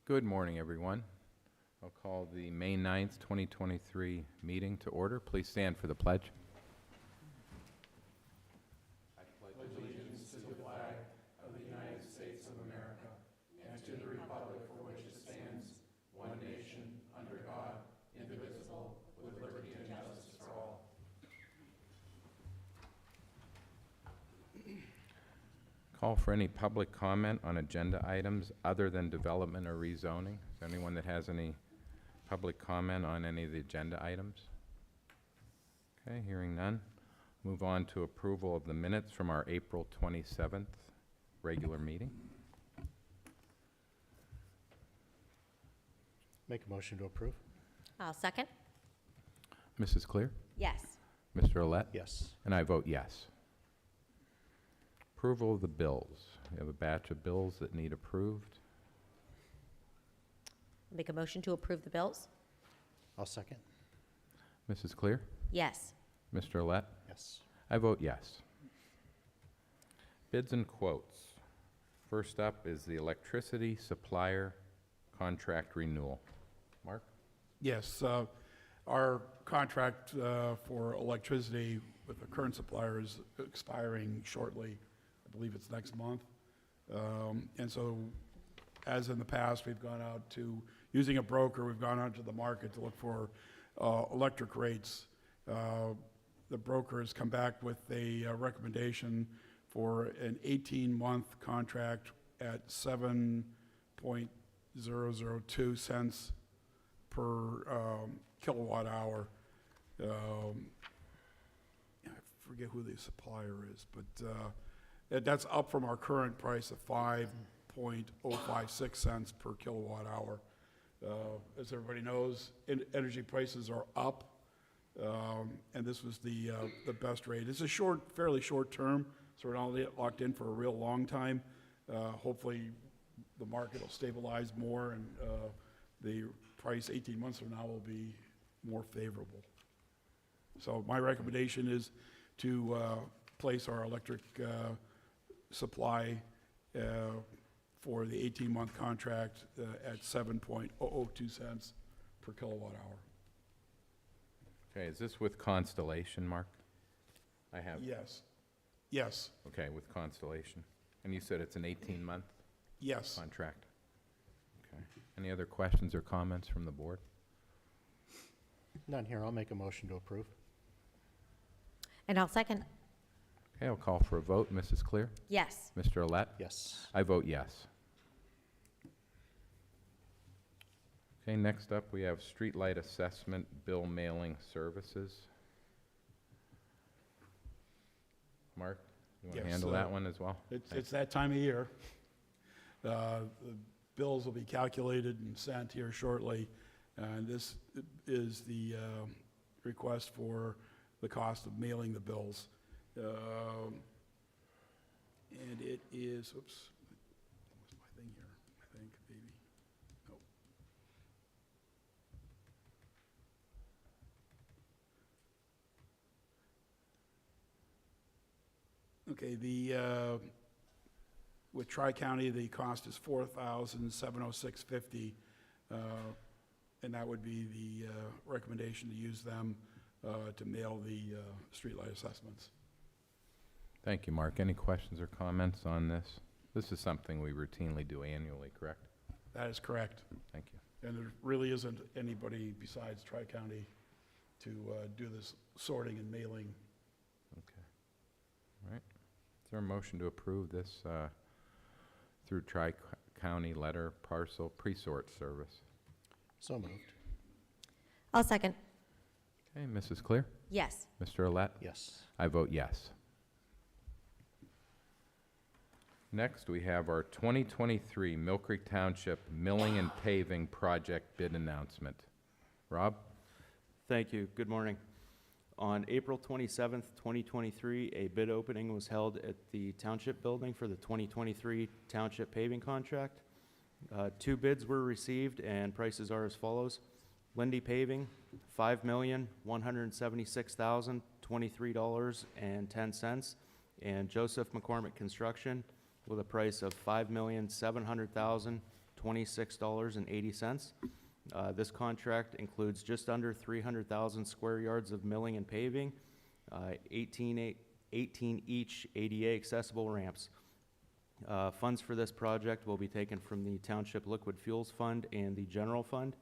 Good morning, everyone. I'll call the May 9th, 2023 meeting to order. Please stand for the pledge. I pledge allegiance to the flag of the United States of America and to the republic for which it stands, one nation, under God, indivisible, with liberty and justice for all. Call for any public comment on agenda items other than development or rezoning. Is there anyone that has any public comment on any of the agenda items? Okay, hearing none. Move on to approval of the minutes from our April 27th regular meeting. Make a motion to approve. I'll second. Mrs. Clear? Yes. Mr. Olet? Yes. And I vote yes. Approval of the bills. We have a batch of bills that need approved. Make a motion to approve the bills? I'll second. Mrs. Clear? Yes. Mr. Olet? Yes. I vote yes. Bids and quotes. First up is the electricity supplier contract renewal. Mark? Yes, our contract for electricity with the current supplier is expiring shortly. I believe it's next month. And so, as in the past, we've gone out to, using a broker, we've gone out to the market to look for electric rates. The broker has come back with a recommendation for an 18-month contract at 7.002 cents per kilowatt hour. I forget who the supplier is, but that's up from our current price of 5.056 cents per kilowatt hour. As everybody knows, energy prices are up, and this was the best rate. It's a fairly short term, so we're not locked in for a real long time. Hopefully, the market will stabilize more, and the price 18 months from now will be more favorable. So my recommendation is to place our electric supply for the 18-month contract at 7.002 cents per kilowatt hour. Okay, is this with Constellation, Mark? I have. Yes. Yes. Okay, with Constellation. And you said it's an 18-month Yes. contract? Okay. Any other questions or comments from the board? None here. I'll make a motion to approve. And I'll second. Okay, I'll call for a vote. Mrs. Clear? Yes. Mr. Olet? Yes. I vote yes. Okay, next up we have streetlight assessment bill mailing services. Mark, you want to Yes, handle that one as well? It's that time of year. The bills will be calculated and sent here shortly. And this is the request for the cost of mailing the bills. And it is, oops, that was my thing here, I think, maybe. Nope. Okay, with Tri-County, the cost is $4,706.50, and that would be the recommendation to use them to mail the streetlight assessments. Thank you, Mark. Any questions or comments on this? This is something we routinely do annually, correct? That is correct. Thank you. And there really isn't anybody besides Tri-County to do this sorting and mailing. Okay. All right. Is there a motion to approve this through Tri-County letter parcel pre-sort service? So moved. I'll second. Okay, Mrs. Clear? Yes. Mr. Olet? Yes. I vote yes. Next, we have our 2023 Mill Creek Township Milling and Paving Project bid announcement. Rob? Thank you. Good morning. On April 27th, 2023, a bid opening was held at the Township Building for the 2023 Township Paving Contract. 2 bids were received, and prices are as follows. Lindy Paving, $5,176,023.10. And Joseph McCormick Construction with a price of $5,700,026.80. This contract includes just under 300,000 square yards of milling and paving, 18 each ADA accessible ramps. Funds for this project will be taken from the Township Liquid Fuels Fund and the General Fund.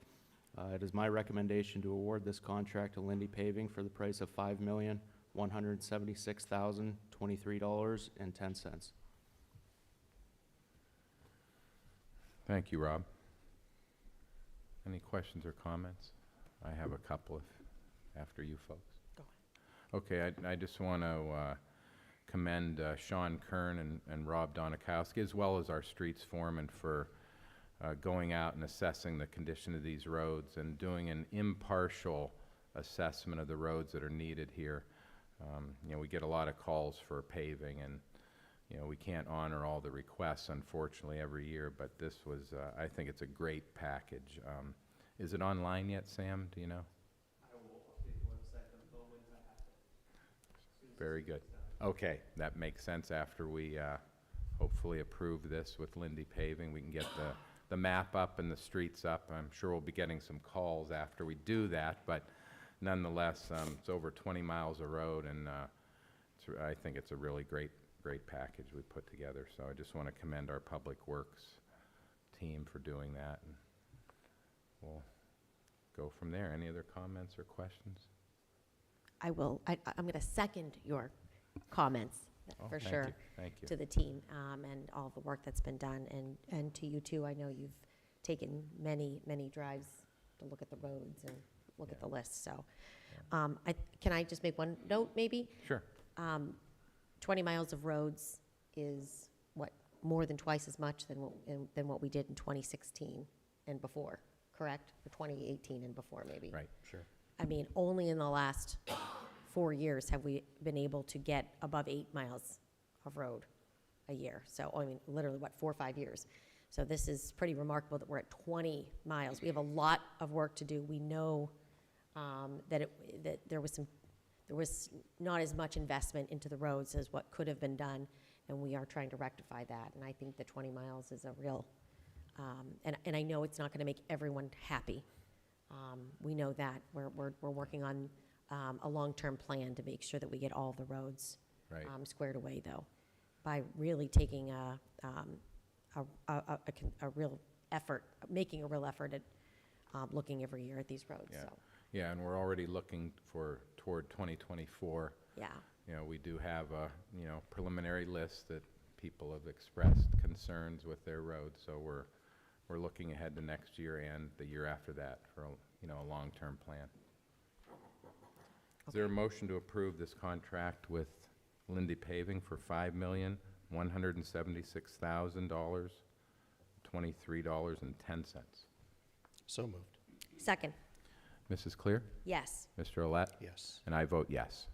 It is my recommendation to award this contract to Lindy Paving for the price of $5,176,023.10. Thank you, Rob. Any questions or comments? I have a couple after you folks. Go Okay, I just want to commend Sean Kern and Rob Donikowski, as well as our streets foreman, for going out and assessing the condition of these roads and doing an impartial assessment of the roads that are needed here. We get a lot of calls for paving, and we can't honor all the requests, unfortunately, every year, but this was, I think it's a great package. Is it online yet, Sam? Do you know? I will update the website when I have it. Very good. Okay, that makes sense. After we hopefully approve this with Lindy Paving, we can get the map up and the streets up. I'm sure we'll be getting some calls after we do that, but nonetheless, it's over 20 miles of road, and I think it's a really great package we put together. So I just want to commend our Public Works team for doing that, and we'll go from there. Any other comments or questions? I will, I'm going to second your comments, for thank sure, you. Thank you. to the team and all the work that's been done, and to you too. I know you've taken many drives to look at the roads and look at the list, so. Can I just make one note, maybe? Sure. 20 miles of roads is, what, more than twice as much than what we did in 2016 and before, correct? Or 2018 and before, maybe. Right, sure. I mean, only in the last 4 years have we been able to get above 8 miles of road a year. So, I mean, literally, 4 or 5 years. So this is pretty remarkable that we're at 20 miles. We have a lot of work to do. We know that there was not as much investment into the roads as what could have been done, and we are trying to rectify that. And I think the 20 miles is a real, and I know it's not going to make everyone happy. We know that. We're working on a long-term plan to make sure that we get all the roads Right. squared away, though, by really taking a real effort, making a real effort at looking every year at these roads. Yeah. So, Yeah, and we're already looking toward 2024. yeah. We do have a, preliminary list that people have expressed concerns with their roads, so we're looking ahead to next year and the year after that for, a long-term plan. Is there a motion to approve this contract with Lindy Paving for $5,176,000, $23.10? So moved. Second, Mrs. Clear? yes. Mr. Olet? Yes. And I vote yes.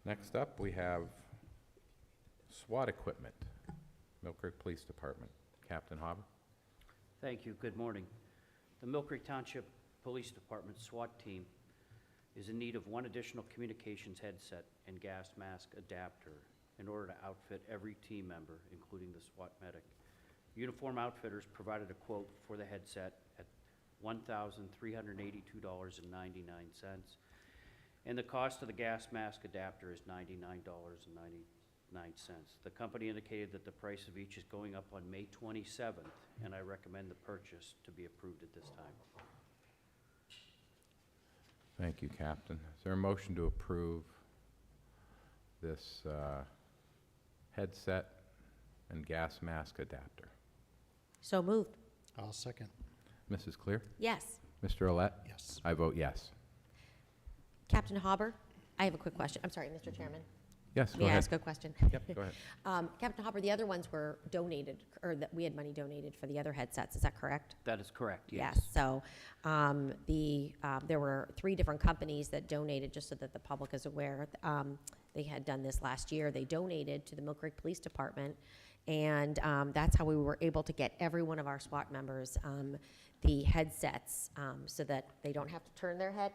Next up, we have SWAT equipment, Mill Creek Police Department. Captain Hobber? Thank you. Good morning. The Mill Creek Township Police Department SWAT team is in need of one additional communications headset and gas mask adapter in order to outfit every team member, including the SWAT medic. Uniform Outfitters provided a quote for the headset at $1,382.99, and the cost of the gas mask adapter is $99.99. The company indicated that the price of each is going up on May 27th, and I recommend the purchase to be approved at this time. Thank you, Captain. Is there a motion to approve this headset and gas mask adapter? So moved, I'll second. Mrs. Clear? yes. Mr. Olet? Yes. I vote yes. Captain Hobber, I have a quick question. I'm sorry, Mr. Chairman. Yes, go May I ahead. ask a question? Yep, go ahead. Captain Hopper, the other ones were donated, or that we had money donated for the other headsets, is that correct? That is correct, yes. So there were 3 different companies that donated, just so that the public is aware. They had done this last year. They donated to the Mill Creek Police Department, and that's how we were able to get every one of our SWAT members the headsets so that they don't have to turn their head.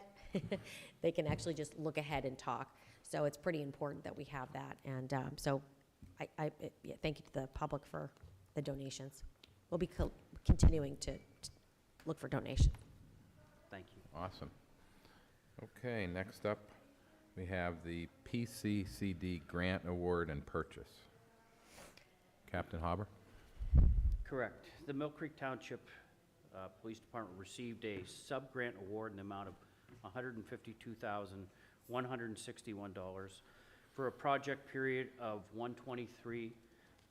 They can actually just look ahead and talk. So it's pretty important that we have that. And so yeah, thank you to the public for the donations. We'll be continuing to look for donations. Thank you. Awesome. Okay, next up, we have the PCCD Grant Award and Purchase. Captain Hauber? Correct. The Mill Creek Township Police Department received a sub-grant award in the amount of $152,161 for a project period of 1/23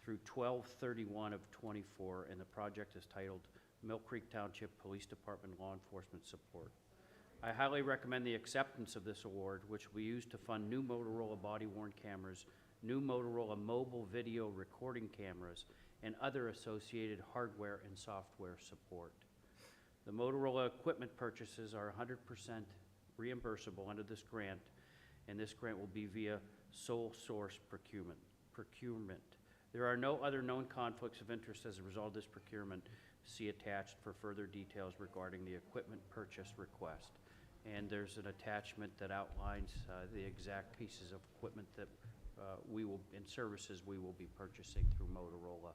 through 12/31 of '24, and the project is titled Mill Creek Township Police Department Law Enforcement Support. I highly recommend the acceptance of this award, which will be used to fund new Motorola body-worn cameras, new Motorola mobile video recording cameras, and other associated hardware and software support. The Motorola equipment purchases are 100% reimbursable under this grant, and this grant will be via sole source procurement. There are no other known conflicts of interest as a result of this procurement. See attached for further details regarding the equipment purchase request. And there's an attachment that outlines the exact pieces of equipment that and services we will be purchasing through Motorola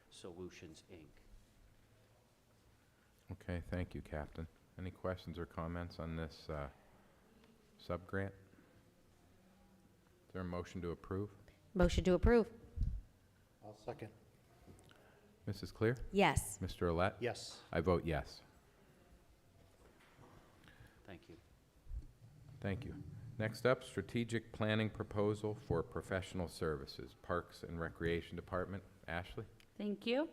Solutions, Inc. Okay, thank you, Captain. Any questions or comments on this sub-grant? Is there a motion to approve? Motion to approve. I'll second. Mrs. Clear? Yes. Mr. Olet? Yes. I vote yes. Thank you. Thank you. Next up, strategic planning proposal for professional services, Parks and Recreation Department. Ashley? Thank you.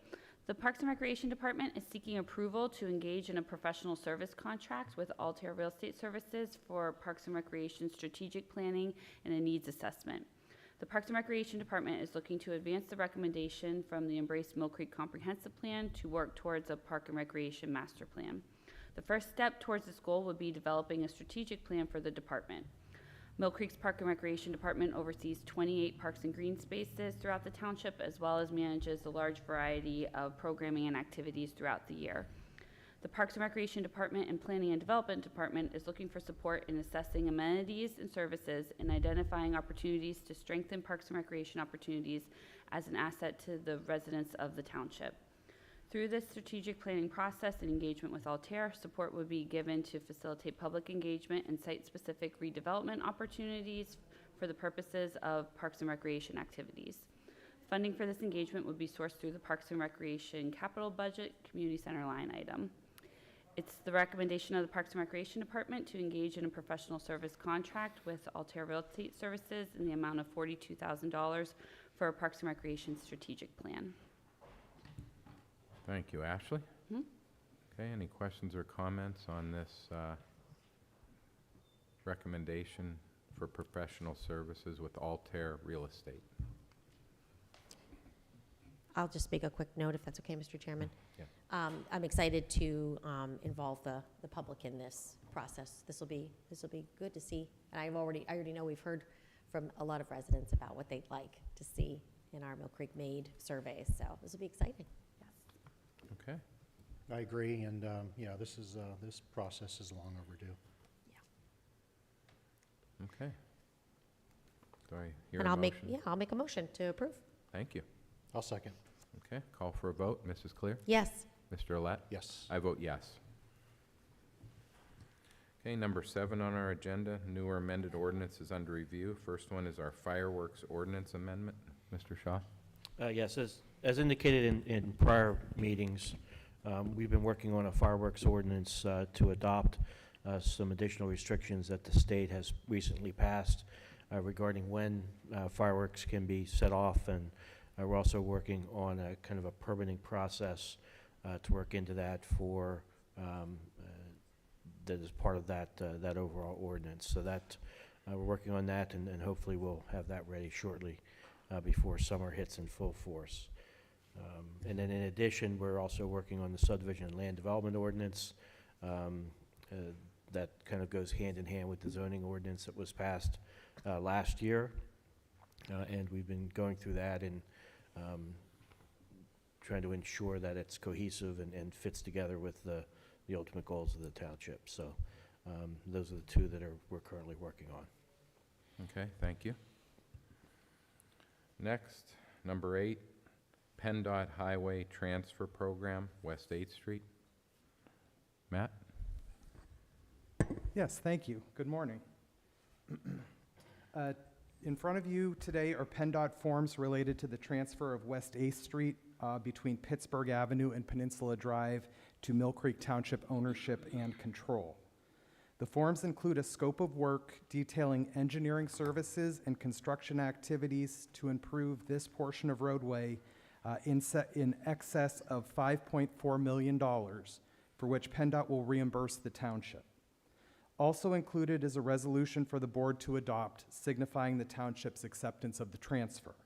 The Parks and Recreation Department is seeking approval to engage in a professional service contract with Altair Real Estate Services for Parks and Recreation strategic planning and a needs assessment. The Parks and Recreation Department is looking to advance the recommendation from the Embrace Mill Creek Comprehensive Plan to work towards a Park and Recreation Master Plan. The first step towards this goal would be developing a strategic plan for the department. Mill Creek's Park and Recreation Department oversees 28 parks and green spaces throughout the township, as well as manages a large variety of programming and activities throughout the year. The Parks and Recreation Department and Planning and Development Department is looking for support in assessing amenities and services and identifying opportunities to strengthen parks and recreation opportunities as an asset to the residents of the township. Through this strategic planning process and engagement with Altair, support would be given to facilitate public engagement and site-specific redevelopment opportunities for the purposes of parks and recreation activities. Funding for this engagement would be sourced through the Parks and Recreation Capital Budget Community Center line item. It's the recommendation of the Parks and Recreation Department to engage in a professional service contract with Altair Real Estate Services in the amount of $42,000 for a Parks and Recreation strategic plan. Thank you. Ashley? Mhm. Okay, any questions or comments on this recommendation for professional services with Altair Real Estate? I'll just make a quick note, if that's okay, Mr. Chairman. Yeah. I'm excited to involve the public in this process. This will be good to see. And I already know we've heard from a lot of residents about what they'd like to see in our Mill Creek Made surveys. So this will be exciting. Okay. I agree, and, this process is long overdue. Okay. Do I hear And a I'll motion? I'll make a motion to approve. Thank you. I'll second. Okay, call for a vote. Mrs. Clear? Yes. Mr. Olet? Yes. I vote yes. Okay, number 7 on our agenda, new or amended ordinance is under review. First one is our fireworks ordinance amendment. Mr. Shaw? Yes, as indicated in prior meetings, we've been working on a fireworks ordinance to adopt some additional restrictions that the state has recently passed regarding when fireworks can be set off, and we're also working on a kind of a permitting process to work into that for that is part of that overall ordinance. So that we're working on that, and hopefully we'll have that ready shortly before summer hits in full force. And then in addition, we're also working on the subdivision and land development ordinance that kind of goes hand in hand with the zoning ordinance that was passed last year. And we've been going through that and trying to ensure that it's cohesive and fits together with the ultimate goals of the township. So those are the two that we're currently working on. Okay, thank you. Next, number 8, PennDOT Highway Transfer Program, West 8th Street. Matt? Yes, thank you. Good morning. In front of you today are PennDOT forms related to the transfer of West 8th Street between Pittsburgh Avenue and Peninsula Drive to Mill Creek Township ownership and control. The forms include a scope of work detailing engineering services and construction activities to improve this portion of roadway in excess of $5.4 million, for which PennDOT will reimburse the township. Also included is a resolution for the board to adopt signifying the township's acceptance of the transfer.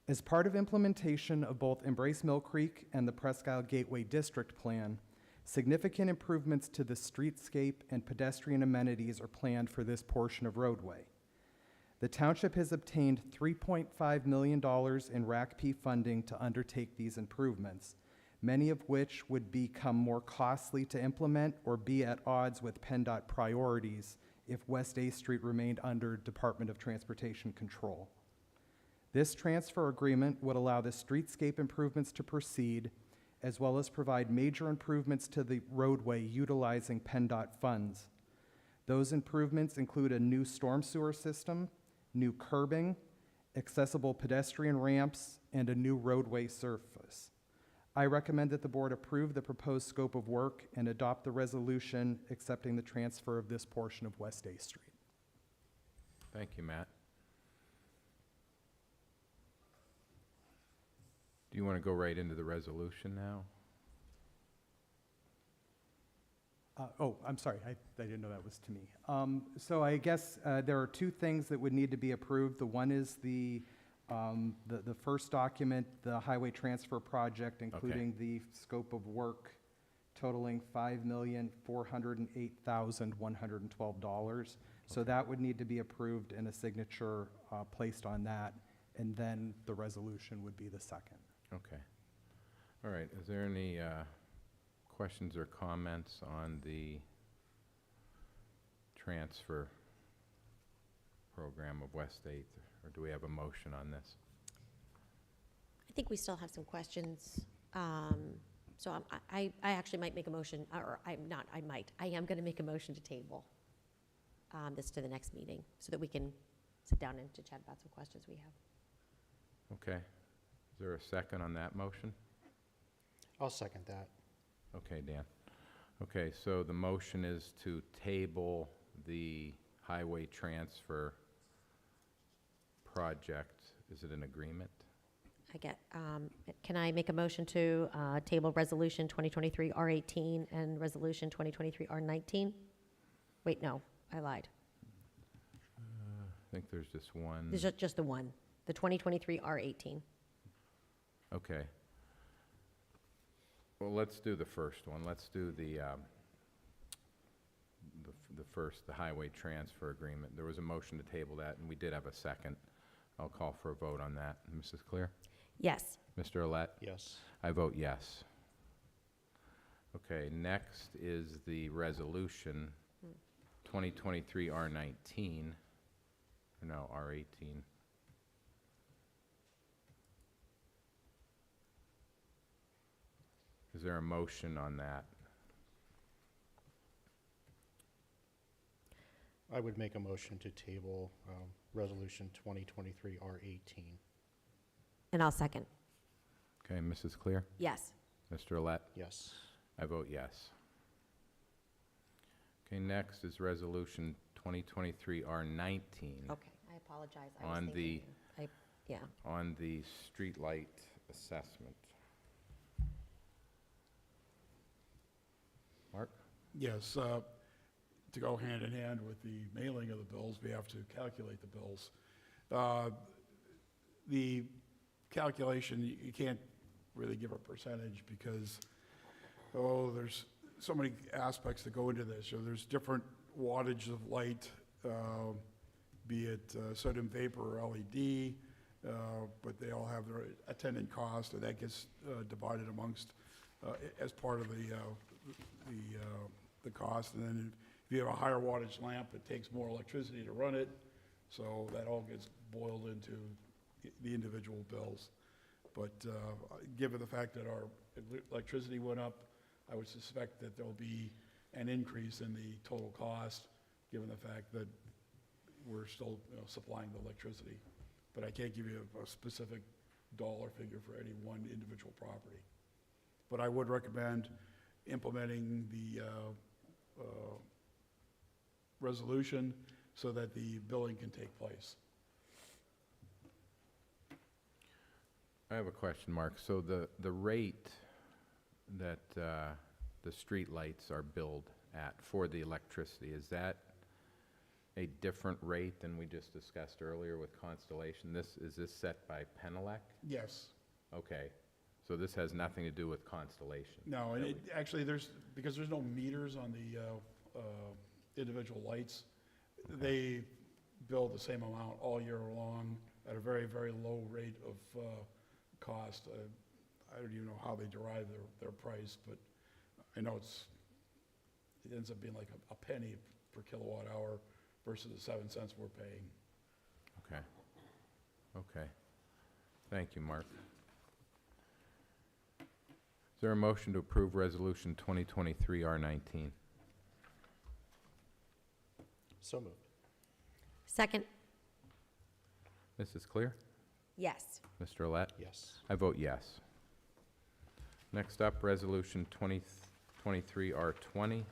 As part of implementation of both Embrace Mill Creek and the Presque Isle Gateway District Plan, significant improvements to the streetscape and pedestrian amenities are planned for this portion of roadway. The township has obtained $3.5 million in RACP funding to undertake these improvements, many of which would become more costly to implement or be at odds with PennDOT priorities if West 8th Street remained under Department of Transportation control. This transfer agreement would allow the streetscape improvements to proceed, as well as provide major improvements to the roadway utilizing PennDOT funds. Those improvements include a new storm sewer system, new curbing, accessible pedestrian ramps, and a new roadway surface. I recommend that the board approve the proposed scope of work and adopt the resolution accepting the transfer of this portion of West 8th Street. Thank you, Matt. Do you want to go right into the resolution now? I'm sorry, I didn't know that was to me. So I guess there are two things that would need to be approved. The one is the first document, the highway transfer project, including the scope of work totaling $5,408,112. So that would need to be approved and a signature placed on that, and then the resolution would be the second. Okay. All right, is there any questions or comments on the transfer program of West 8th, or do we have a motion on this? I think we still have some questions. So I actually might make a motion, or I am going to make a motion to table this to the next meeting so that we can sit down and to chat about some questions we have. Okay. Is there a second on that motion? I'll second that. Okay, Dan. Okay, so the motion is to table the highway transfer project. Is it an agreement? Can I make a motion to table Resolution 2023 R18 and Resolution 2023 R19? Wait, no, I lied. I think there's just one. There's just the one, the 2023 R18. Okay. Well, let's do the first one. Let's do the first, the highway transfer agreement. There was a motion to table that, and we did have a second. I'll call for a vote on that. Mrs. Clear? Yes. Mr. Olet? Yes. I vote yes. Okay, next is the resolution 2023 R19, or no, R18. Is there a motion on that? I would make a motion to table Resolution 2023 R18. And I'll second. Okay, Mrs. Clear? Yes. Mr. Olet? Yes. I vote yes. Okay, next is resolution 2023 R19. Okay, I apologize. On the- Yeah. On the streetlight assessment. Mark? Yes, to go hand in hand with the mailing of the bills, we have to calculate the bills. The calculation, you can't really give a percentage because, there's so many aspects that go into this. So there's different wattage of light be it sodium vapor or LED, but they all have their attendant cost, and that gets divided amongst, as part of the cost. And then if you have a higher wattage lamp, it takes more electricity to run it, so that all gets boiled into the individual bills. But given the fact that our electricity went up, I would suspect that there'll be an increase in the total cost, given the fact that we're still, supplying the electricity. But I can't give you a specific dollar figure for any one individual property. But I would recommend implementing the resolution so that the billing can take place. I have a question, Mark. So the rate that the street lights are billed at for the electricity, is that a different rate than we just discussed earlier with Constellation? Is this set by Penelec? Yes. Okay, so this has nothing to do with Constellation? No, and actually, because there's no meters on the individual lights, they bill the same amount all year long at a very, very low rate of cost. I don't even know how they derive their price, but I know it ends up being like a penny per kilowatt hour versus the 7 cents we're paying. Okay. Okay. Thank you, Mark. Is there a motion to approve Resolution 2023 R19? So moved. Second, Mrs. Clear? yes. Mr. Olet? Yes. I vote yes. Next up, Resolution 2023 R20,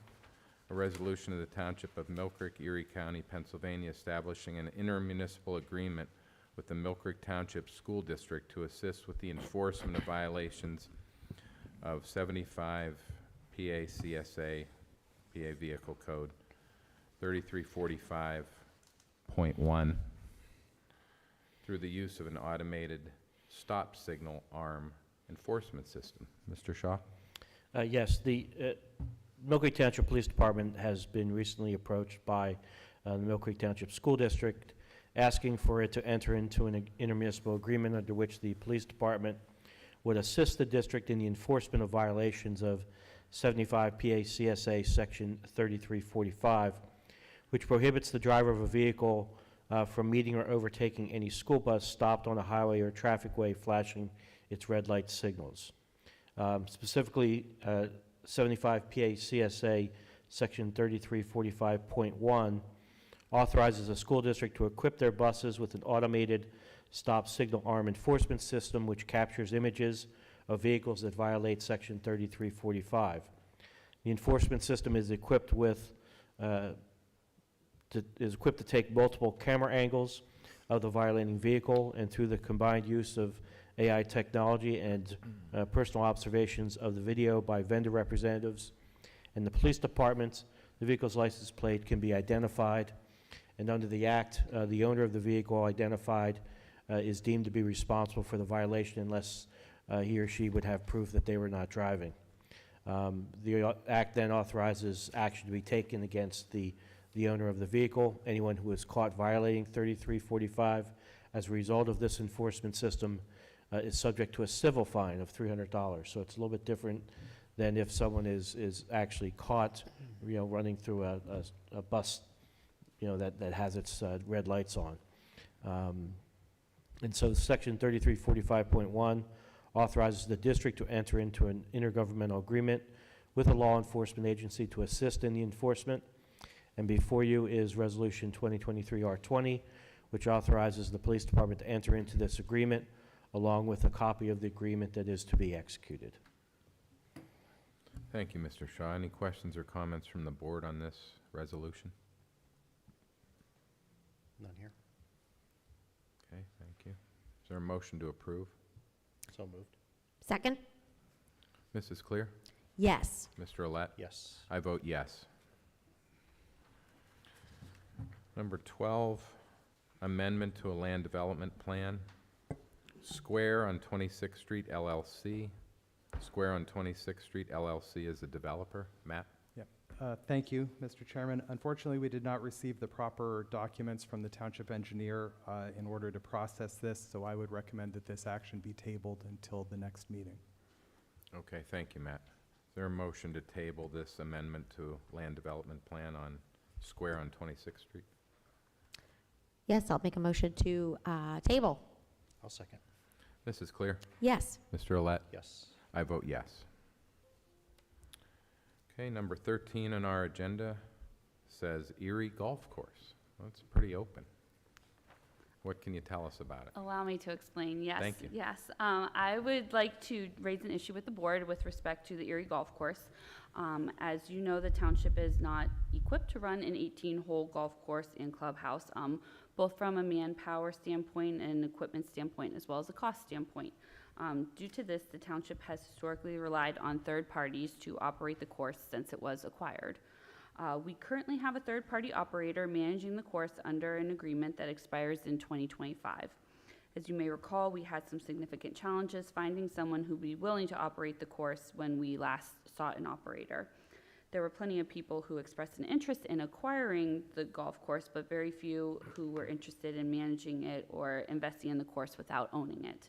a resolution of the Township of Mill Creek, Erie County, Pennsylvania, establishing an intermunicipal agreement with the Mill Creek Township School District to assist with the enforcement of violations of 75 PA CSA, PA Vehicle Code 3345.1 through the use of an automated stop signal arm enforcement system. Mr. Shaw? Yes, the Mill Creek Township Police Department has been recently approached by the Mill Creek Township School District asking for it to enter into an intermunicipal agreement under which the police department would assist the district in the enforcement of violations of 75 PA CSA Section 3345, which prohibits the driver of a vehicle from meeting or overtaking any school bus stopped on a highway or traffic way flashing its red light signals. Specifically, 75 PA CSA Section 3345.1 authorizes a school district to equip their buses with an automated stop signal arm enforcement system which captures images of vehicles that violate Section 3345. The enforcement system is equipped with to take multiple camera angles of the violating vehicle, and through the combined use of AI technology and personal observations of the video by vendor representatives and the police department, the vehicle's license plate can be identified, and under the Act, the owner of the vehicle identified is deemed to be responsible for the violation unless he or she would have proof that they were not driving. The Act then authorizes action to be taken against the owner of the vehicle, anyone who is caught violating 3345 as a result of this enforcement system is subject to a civil fine of $300. So it's a little bit different than if someone is actually caught, running through a bus, that has its red lights on. And so Section 3345.1 authorizes the district to enter into an intergovernmental agreement with a law enforcement agency to assist in the enforcement. And before you is Resolution 2023 R20, which authorizes the police department to enter into this agreement, along with a copy of the agreement that is to be executed. Thank you, Mr. Shaw. Any questions or comments from the board on this resolution? None here. Okay, thank you. Is there a motion to approve? So moved. Second, Mrs. Clear? yes. Mr. Olet? Yes. I vote yes. Number 12, amendment to a land development plan. Square on 26th Street LLC. Square on 26th Street LLC is a developer. Matt? Yep. Thank you, Mr. Chairman. Unfortunately, we did not receive the proper documents from the township engineer in order to process this, so I would recommend that this action be tabled until the next meeting. Okay, thank you, Matt. Is there a motion to table this amendment to land development plan on Square on 26th Street? Yes, I'll make a motion to table. I'll second. This is clear. Yes. Mr. Olet? Yes. I vote yes. Okay, number 13 on our agenda says Erie Golf Course. Well, it's pretty open. What can you tell us about it? Allow me to explain, yes. Thank you. Yes, I would like to raise an issue with the board with respect to the Erie Golf Course. As you know, the township is not equipped to run an 18-hole golf course and clubhouse, both from a manpower standpoint and equipment standpoint, as well as a cost standpoint. Due to this, the township has historically relied on third parties to operate the course since it was acquired. We currently have a third-party operator managing the course under an agreement that expires in 2025. As you may recall, we had some significant challenges finding someone who'd be willing to operate the course when we last sought an operator. There were plenty of people who expressed an interest in acquiring the golf course, but very few who were interested in managing it or investing in the course without owning it.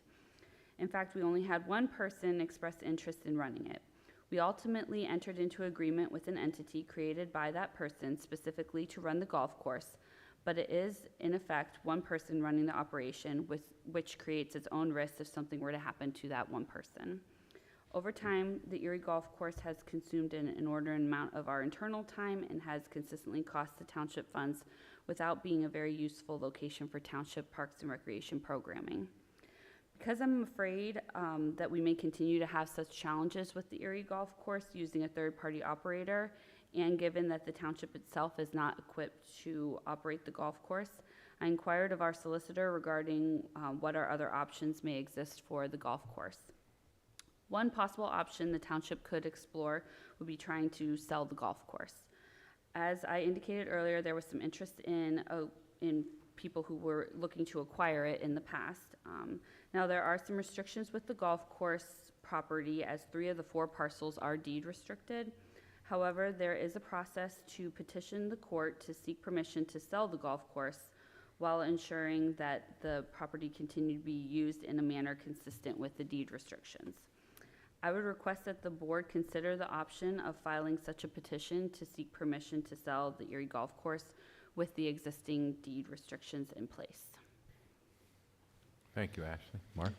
In fact, we only had one person express interest in running it. We ultimately entered into agreement with an entity created by that person specifically to run the golf course, but it is, in effect, one person running the operation, which creates its own risk if something were to happen to that one person. Over time, the Erie Golf Course has consumed an inordinate amount of our internal time and has consistently cost the township funds without being a very useful location for township parks and recreation programming. Because I'm afraid that we may continue to have such challenges with the Erie Golf Course using a third-party operator, and given that the township itself is not equipped to operate the golf course, I inquired of our solicitor regarding what our other options may exist for the golf course. One possible option the township could explore would be trying to sell the golf course. As I indicated earlier, there was some interest in people who were looking to acquire it in the past. Now, there are some restrictions with the golf course property, as 3 of the 4 parcels are deed restricted. However, there is a process to petition the court to seek permission to sell the golf course while ensuring that the property continue to be used in a manner consistent with the deed restrictions. I would request that the board consider the option of filing such a petition to seek permission to sell the Erie Golf Course with the existing deed restrictions in place. Thank you, Ashley. Mark?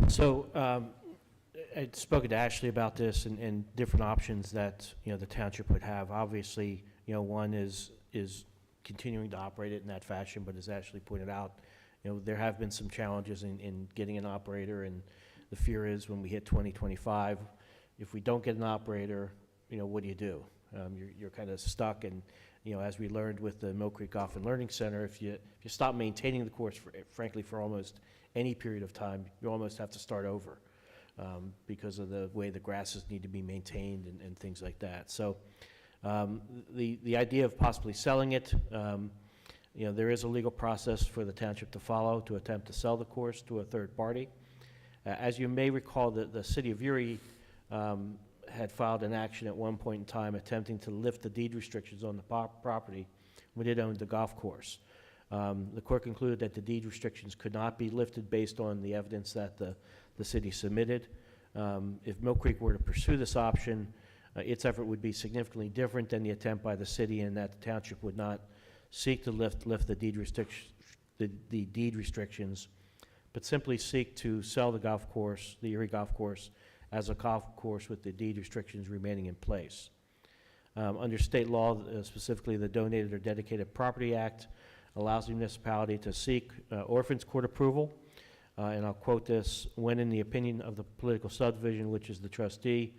So I'd spoken to Ashley about this and different options that, the township would have. Obviously, one is continuing to operate it in that fashion, but as Ashley pointed out, there have been some challenges in getting an operator, and the fear is when we hit 2025, if we don't get an operator, what do you do? You're kind of stuck, and as we learned with the Mill Creek Golf and Learning Center, if you stop maintaining the course, frankly, for almost any period of time, you almost have to start over because of the way the grasses need to be maintained and things like that. So the idea of possibly selling it, there is a legal process for the township to follow to attempt to sell the course to a third party. As you may recall, the city of Erie had filed an action at one point in time attempting to lift the deed restrictions on the property when it owned the golf course. The court concluded that the deed restrictions could not be lifted based on the evidence that the city submitted. If Mill Creek were to pursue this option, its effort would be significantly different than the attempt by the city, in that the township would not seek to lift the deed restrictions, but simply seek to sell the golf course, the Erie Golf Course, as a golf course with the deed restrictions remaining in place. Under state law, specifically the Donated or Dedicated Property Act, allows the municipality to seek orphans court approval, and I'll quote this: when in the opinion of the political subdivision, which is the trustee,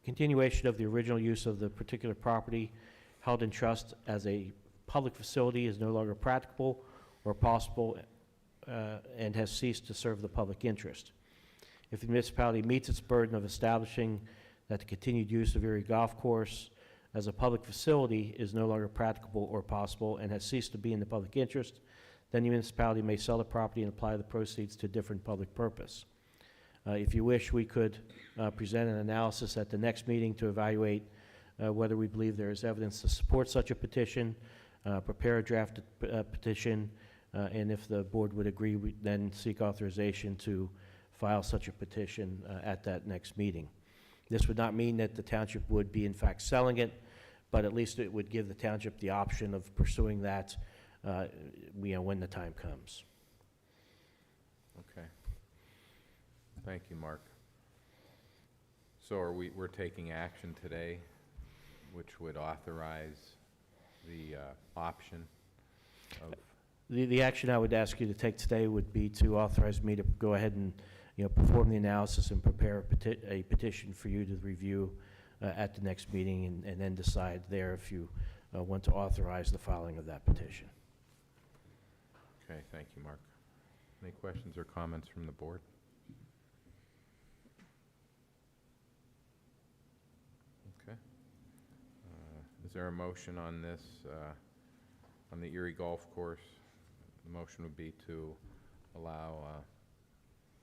continuation of the original use of the particular property held in trust as a public facility is no longer practicable or possible and has ceased to serve the public interest. If the municipality meets its burden of establishing that the continued use of Erie Golf Course as a public facility is no longer practicable or possible and has ceased to be in the public interest, then the municipality may sell the property and apply the proceeds to a different public purpose. If you wish, we could present an analysis at the next meeting to evaluate whether we believe there is evidence to support such a petition, prepare a draft petition, and if the board would agree, we then seek authorization to file such a petition at that next meeting. This would not mean that the township would be in fact selling it, but at least it would give the township the option of pursuing that when the time comes. Okay. Thank you, Mark. So we're taking action today, which would authorize the option of, The action I would ask you to take today would be to authorize me to go ahead and, perform the analysis and prepare a petition for you to review at the next meeting, and then decide there if you want to authorize the filing of that petition. okay, thank you, Mark. Any questions or comments from the board? Okay. Is there a motion on this, on the Erie Golf Course? The motion would be to allow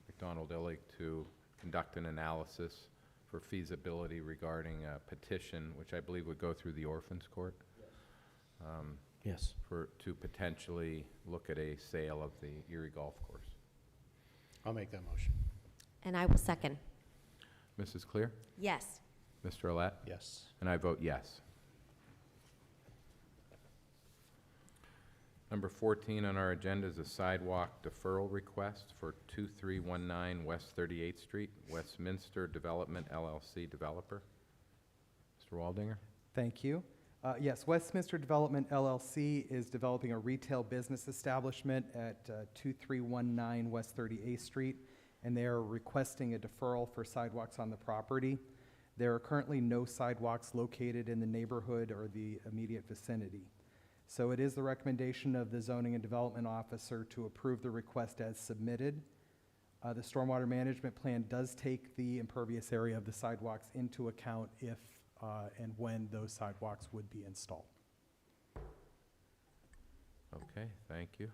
McDonald Illig to conduct an analysis for feasibility regarding a petition, which I believe would go through the Orphans Court. Yes. To potentially look at a sale of the Erie Golf Course. I'll make that motion. And I will second. Mrs. Clear? Yes. Mr. Olet? Yes. And I vote yes. Number 14 on our agenda is a sidewalk deferral request for 2319 West 38th Street, Westminster Development LLC developer. Mr. Waldinger? Thank you. Yes, Westminster Development LLC is developing a retail business establishment at 2319 West 38th Street, and they are requesting a deferral for sidewalks on the property. There are currently no sidewalks located in the neighborhood or the immediate vicinity. So it is the recommendation of the Zoning and Development Officer to approve the request as submitted. The Stormwater Management Plan does take the impervious area of the sidewalks into account if and when those sidewalks would be installed. Okay, thank you.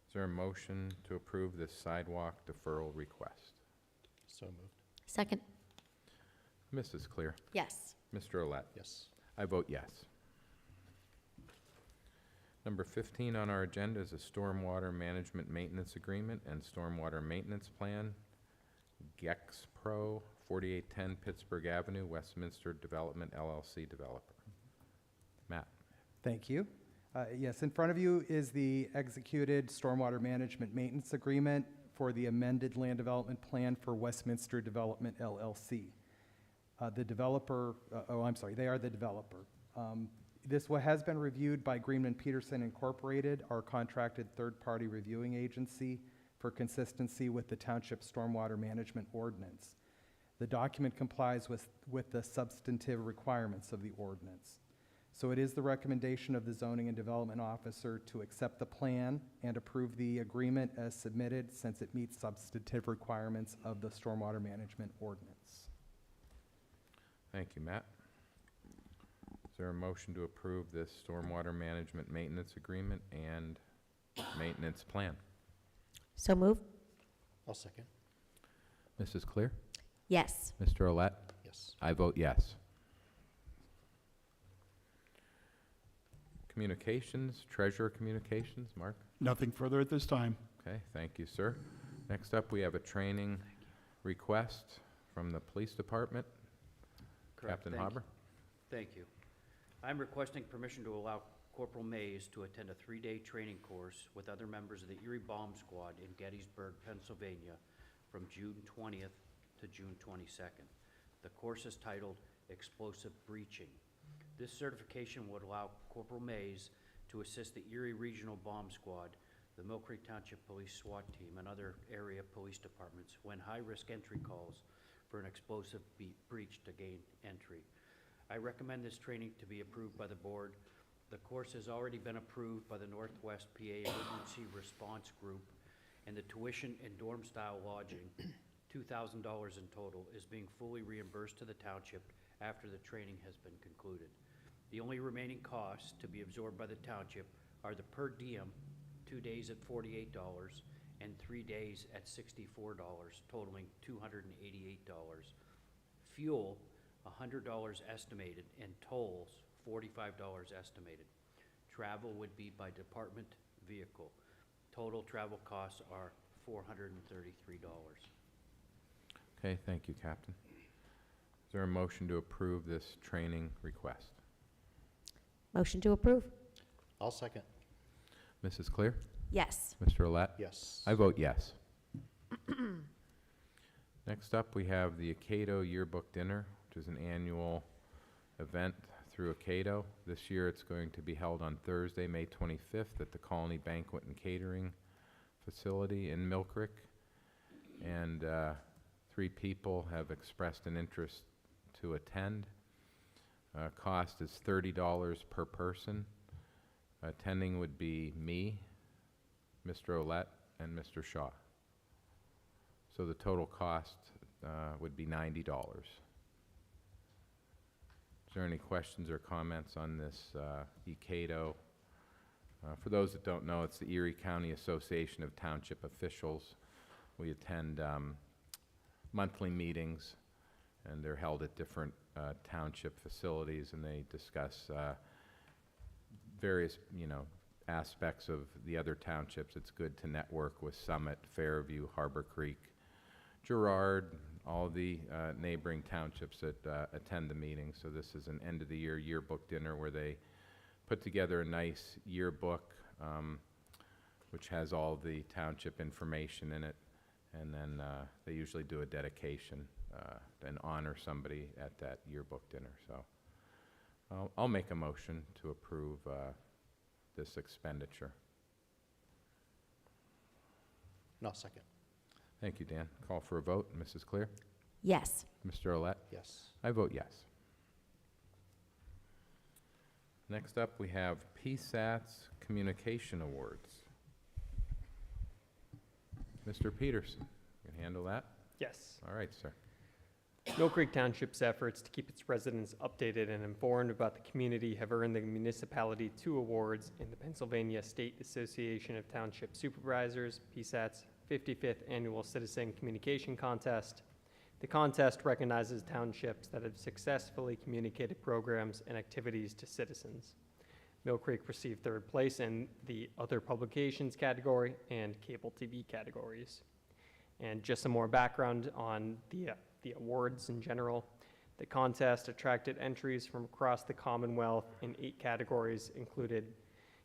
Is there a motion to approve this sidewalk deferral request? So moved. Second. Mrs. Clear? Yes. Mr. Olet? Yes. I vote yes. Number 15 on our agenda is a stormwater management maintenance agreement and stormwater maintenance plan, GEX Pro, 4810 Pittsburgh Avenue, Westminster Development LLC developer. Matt? Thank you. Yes, in front of you is the executed stormwater management maintenance agreement for the amended land development plan for Westminster Development LLC. The developer, they are the developer. This has been reviewed by Greenman Peterson Incorporated, our contracted third-party reviewing agency, for consistency with the township stormwater management ordinance. The document complies with the substantive requirements of the ordinance. So it is the recommendation of the Zoning and Development Officer to accept the plan and approve the agreement as submitted, since it meets substantive requirements of the stormwater management ordinance. Thank you, Matt. Is there a motion to approve this stormwater management maintenance agreement and maintenance plan? So move. I'll second. Mrs. Clear? Yes. Mr. Olet? Yes. I vote yes. Communications, Treasurer Communications, Mark? Nothing further at this time. Okay, thank you, sir. Next up, we have a training request from the Police Department. Correct. Captain Thank you. Harbor? Thank you. I'm requesting permission to allow Corporal Mays to attend a 3-day training course with other members of the Erie Bomb Squad in Gettysburg, Pennsylvania, from June 20th to June 22nd. The course is titled Explosive Breaching. This certification would allow Corporal Mays to assist the Erie Regional Bomb Squad, the Mill Creek Township Police SWAT Team, and other area police departments when high-risk entry calls for an explosive breach to gain entry. I recommend this training to be approved by the board. The course has already been approved by the Northwest PA Emergency Response Group, and the tuition and dorm-style lodging, $2,000 in total, is being fully reimbursed to the township after the training has been concluded. The only remaining costs to be absorbed by the township are the per diem, 2 days at $48 and 3 days at $64, totaling $288. Fuel, $100 estimated, and tolls, $45 estimated. Travel would be by department vehicle. Total travel costs are $433. Okay, thank you, Captain. Is there a motion to approve this training request? Motion to approve? I'll second. Mrs. Clear? Yes. Mr. Olet? Yes. I vote yes. Next up, we have the Acato Yearbook Dinner, which is an annual event through Acato. This year, it's going to be held on Thursday, May 25th at the Colony Banquet and Catering Facility in Mill Creek. And 3 people have expressed an interest to attend. Cost is $30 per person. Attending would be me, Mr. Olet, and Mr. Shaw. So the total cost would be $90. Is there any questions or comments on this ECATO? For those that don't know, it's the Erie County Association of Township Officials. We attend monthly meetings, and they're held at different township facilities, and they discuss various, aspects of the other townships. It's good to network with Summit, Fairview, Harbor Creek, Girard, all the neighboring townships that attend the meeting. So this is an end-of-the-year yearbook dinner where they put together a nice yearbook, which has all the township information in it, and then they usually do a dedication and honor somebody at that yearbook dinner. So I'll make a motion to approve this expenditure. And I'll second. Thank you, Dan. Call for a vote. Mrs. Clear? Yes. Mr. Olet? Yes. I vote yes. Next up, we have PSAT's Communication Awards. Mr. Peterson, you can handle that? Yes. All right, sir. Mill Creek Township's efforts to keep its residents updated and informed about the community have earned the municipality 2 awards in the Pennsylvania State Association of Township Supervisors, PSAT's 55th Annual Citizen Communication Contest. The contest recognizes townships that have successfully communicated programs and activities to citizens. Mill Creek received 3rd place in the Other Publications category and Cable TV categories. And just some more background on the awards in general. The contest attracted entries from across the Commonwealth in 8 categories,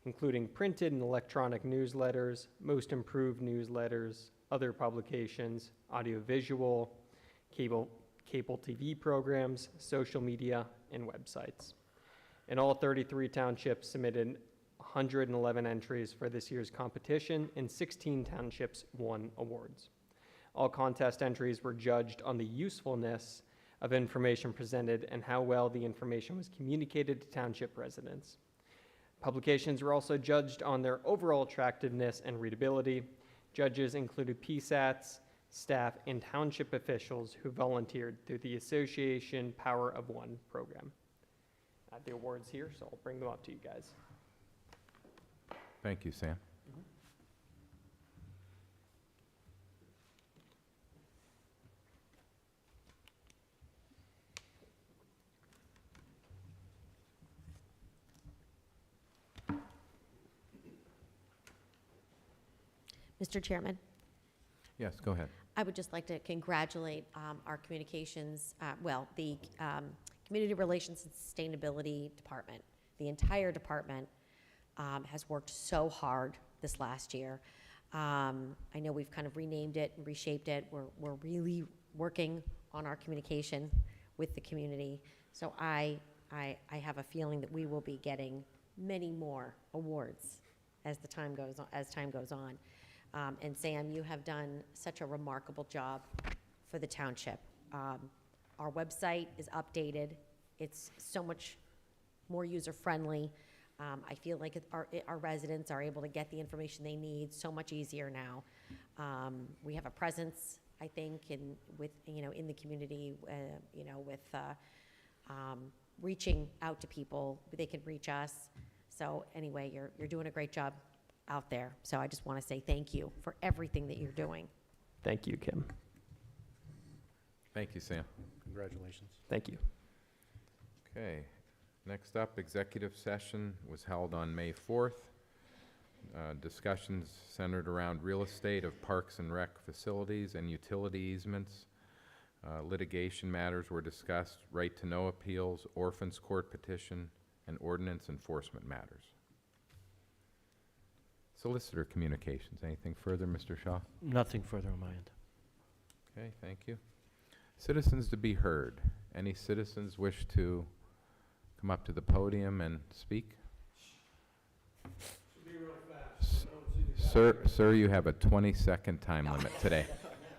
including printed and electronic newsletters, most improved newsletters, other publications, audiovisual, cable TV programs, social media, and websites. And all 33 townships submitted 111 entries for this year's competition, and 16 townships won awards. All contest entries were judged on the usefulness of information presented and how well the information was communicated to township residents. Publications were also judged on their overall attractiveness and readability. Judges included PSATs, staff, and township officials who volunteered through the Association Power of One program. I have the awards here, so I'll bring them up to you guys. Thank you, Sam. Mr. Chairman, Yes, go ahead. I would just like to congratulate our communications, the Community Relations and Sustainability Department. The entire department has worked so hard this last year. I know we've kind of renamed it and reshaped it. We're really working on our communication with the community. So I have a feeling that we will be getting many more awards as time goes on. And Sam, you have done such a remarkable job for the township. Our website is updated. It's so much more user-friendly. I feel like our residents are able to get the information they need so much easier now. We have a presence, I think, in the community, with reaching out to people. They can reach us. So anyway, you're doing a great job out there. So I just want to say thank you for everything that you're doing. Thank you, Kim. Thank you, Sam. Congratulations. Thank you. Okay. Next up, executive session was held on May 4th. Discussions centered around real estate of parks and rec facilities and utility easements. Litigation matters were discussed, right to know appeals, orphans court petition, and ordinance enforcement matters. Solicitor communications, anything further, Mr. Shaw? Nothing further on my end. Okay, thank you. Citizens to be heard. Any citizens wish to come up to the podium and speak? Sir, you have a 20-second time limit today.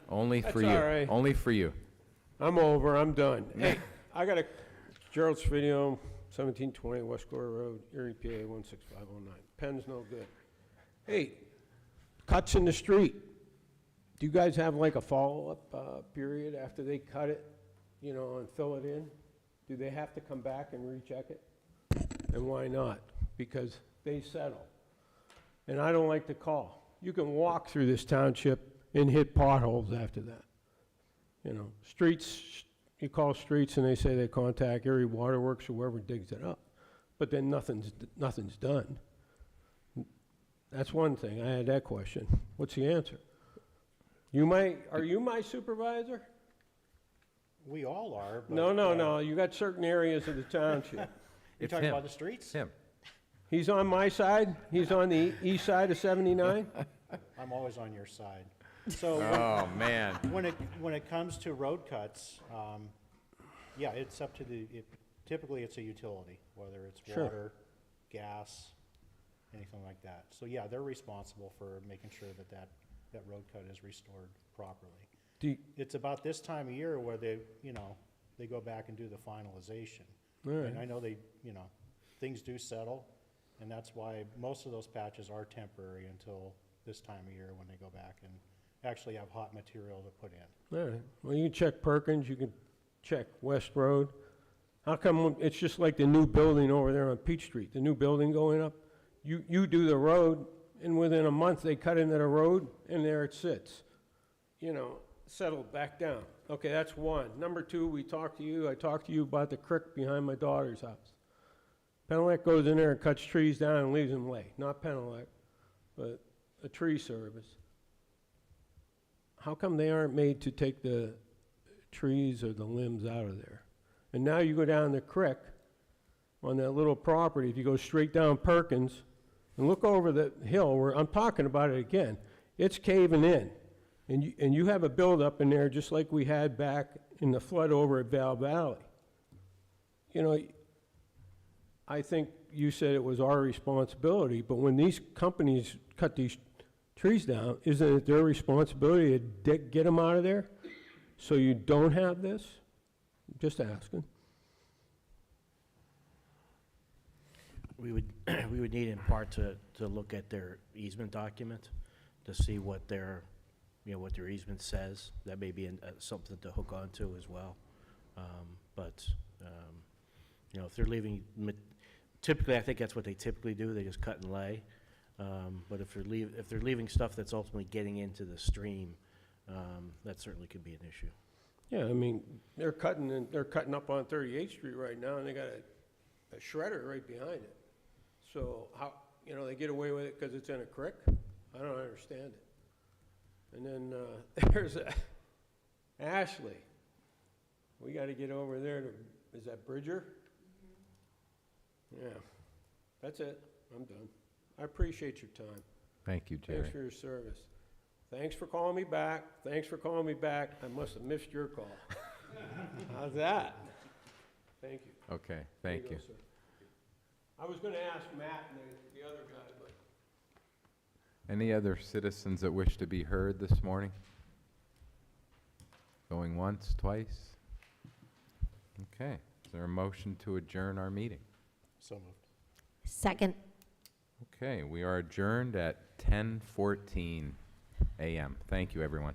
Only for you. That's all right. Only for you. I'm over, I'm done. Hey, I got a Gerald's video, 1720 West Gore Road, Erie, PA 16509. Pen's no good. Hey, cuts in the street. Do you guys have like a follow-up period after they cut it, you know, and fill it in? Do they have to come back and recheck it? And why not? Because they settle. And I don't like to call. You can walk through this township and hit potholes after that. You know, streets, you call streets and they say they contact Erie Waterworks or whoever digs it up. But then nothing's done. That's one thing. I had that question. What's the answer? Are you my supervisor? We all are, but. No. You got certain areas of the township. You It's talking him. about the streets? Him. He's on my side? He's on the east side of 79? I'm always on your side. So Oh, man. when it comes to road cuts, yeah, it's up to typically it's a utility, whether it's Sure. water, gas, anything like that. So yeah, they're responsible for making sure that road cut is restored properly. It's about this time of year where they go back and do the finalization. All right. And I know things do settle, and that's why most of those patches are temporary until this time of year when they go back and actually have hot material to put in. All right. Well, you can check Perkins, you can check West Road. How come it's just like the new building over there on Peach Street, the new building going up? You do the road, and within a month, they cut into the road, and there it sits. You know, settled back down. Okay, that's one. Number two, I talked to you about the creek behind my daughter's house. Penelec goes in there and cuts trees down and leaves them lay. Not Penelec, but a tree service. How come they aren't made to take the trees or the limbs out of there? And now you go down the creek on that little property, if you go straight down Perkins and look over the hill where, I'm talking about it again, it's caving in. And you have a buildup in there just like we had back in the flood over at Val Valley. You know, I think you said it was our responsibility, but when these companies cut these trees down, isn't it their responsibility to get them out of there so you don't have this? Just asking. We would need in part to look at their easement document to see what their easement says. That may be something to hook onto as well. If they're leaving, typically I think that's what they typically do. They just cut and lay. But if they're leaving stuff that's ultimately getting into the stream, that certainly could be an issue. Yeah, I mean, they're cutting up on 38th Street right now, and they got a shredder right behind it. So how, they get away with it because it's in a creek? I don't understand it. And then there's Ashley. We got to get over there to, is that Bridger? Yeah, that's it. I'm done. I appreciate your time. Thank you, Jerry. Thanks for your service. Thanks for calling me back. I must have missed your call. How's that? Thank you. Okay, thank There you. go, sir. I was going to ask Matt and the other guy, but Any other citizens that wish to be heard this morning? Going once, twice? Okay, is there a motion to adjourn our meeting? So moved. Second. Okay, we are adjourned at 10:14 a.m. Thank you, everyone.